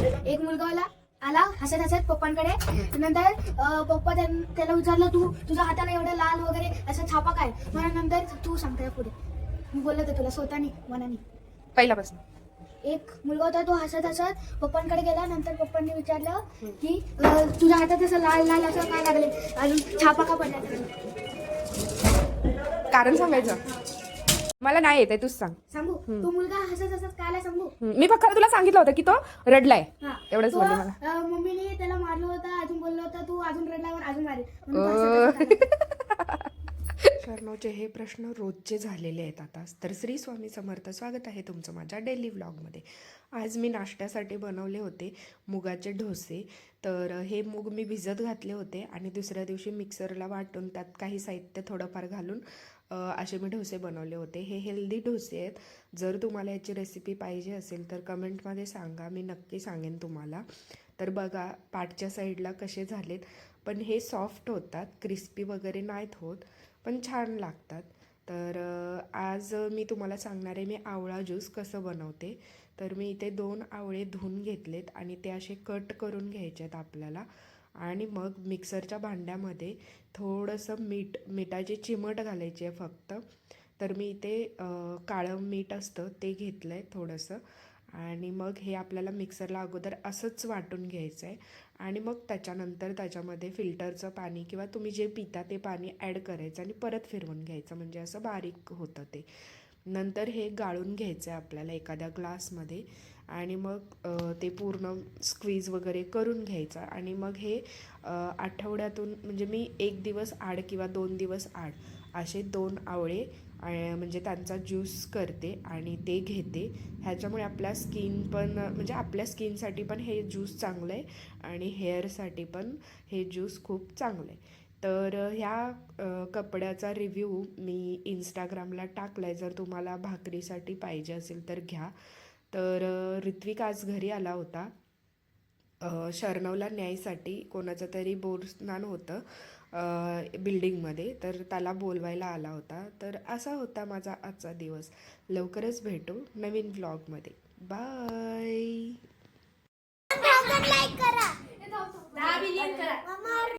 एक मुलगा आला हसत हसत पप्पांकडे. नंतर पप्पा त्याला विचारलं, तुझ्या हाताला एवढं लाल वगैरे असं छापा काय? म्हणून नंतर तू सांगताय पुढे. मी बोलत होते तुला स्वतःनी मनाने. पहिल्यापासून एक मुलगा होता, तो हसत हसत पप्पांकडे गेला. नंतर पप्पांनी विचारलं की तुझ्या हातात असं लाल लाल असं काय लागले, अजून छापा का पडला? कारण सांगायचं मला नाही येत आहे, तूच सांग. सांगू? तो मुलगा हसत हसत कायला सांगू? मी फक्त तुला सांगितलं होतं की तो रडलाय, हा. एवढंच तो, बोलले मला. मम्मीने त्याला मारलं होतं, अजून बोललं होतं तू अजून रडल्यावर अजून मारेल म्हणून तो हसत हसत आला. शर्णवचे हे प्रश्न रोजचे झालेले आहेत आता. तर श्री स्वामी समर्थ, स्वागत आहे तुमचं माझ्या डेली व्लॉगमध्ये. आज मी नाश्त्यासाठी बनवले होते मुगाचे डोसे. तर हे मूग मी भिजत घातले होते आणि दुसऱ्या दिवशी मिक्सरला वाटून त्यात काही साहित्य थोडंफार घालून असे मी डोसे बनवले होते. हे हेल्दी डोसे आहेत. जर तुम्हाला याची रेसिपी पाहिजे असेल तर कमेंटमध्ये सांगा, मी नक्की सांगेन तुम्हाला. तर बघा पाठच्या साईडला कसे झालेत, पण हे सॉफ्ट होतात, क्रिस्पी वगैरे नाहीत होत, पण छान लागतात. तर आज मी तुम्हाला सांगणार आहे मी आवळा ज्यूस कसं बनवते. तर मी इथे 2 आवळे धुवून घेतलेत आणि ते असे कट करून घ्यायचे आहेत आपल्याला. आणि मग मिक्सरच्या भांड्यामध्ये थोडंसं मिठाची चिमट घालायची आहे फक्त. तर मी इथे काळं मीठ असतं ते घेतलं आहे थोडंसं. आणि मग हे आपल्याला मिक्सरला अगोदर असंच वाटून घ्यायचं आहे. आणि मग त्याच्यानंतर त्याच्यामध्ये फिल्टरचं पाणी किंवा तुम्ही जे पिता ते पाणी ॲड करायचं आणि परत फिरवून घ्यायचं, म्हणजे असं बारीक होतं ते. नंतर हे गाळून घ्यायचं आहे आपल्याला एखाद्या ग्लासमध्ये. आणि मग ते पूर्ण स्क्वीज वगैरे करून घ्यायचं. आणि मग हे आठवड्यातून म्हणजे मी 1 दिवस आड किंवा 2 दिवस आड असे 2 आवळे म्हणजे त्यांचा ज्यूस करते आणि ते घेते. ह्याच्यामुळे आपल्या स्किन पण म्हणजे आपल्या स्किनसाठी पण हे ज्यूस चांगलं आहे आणि हेअरसाठी पण हे ज्यूस खूप चांगलं आहे. तर ह्या कपड्याचा रिव्ह्यू मी इंस्टाग्रामला टाकला आहे, जर तुम्हाला भाकरीसाठी पाहिजे असेल तर घ्या. तर ऋत्विक आज घरी आला होता शर्णवला न्यायसाठी. कोणाचं तरी बोरस्नान होतं बिल्डिंगमध्ये, तर त्याला बोलवायला आला होता. तर असा होता माझा आजचा दिवस. लवकरच भेटू नवीन व्लॉगमध्ये. बाय. लाईक करा.